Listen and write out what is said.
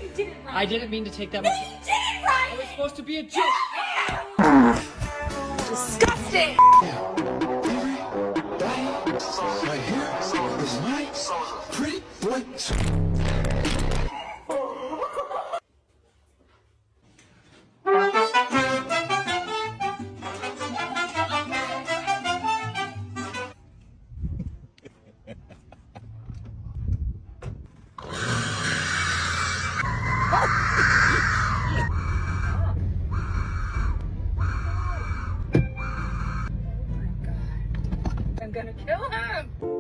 You did it right. I didn't mean to take that much. You did it right. It was supposed to be a joke. Disgusting. Right here is my pretty boy. I'm gonna kill him.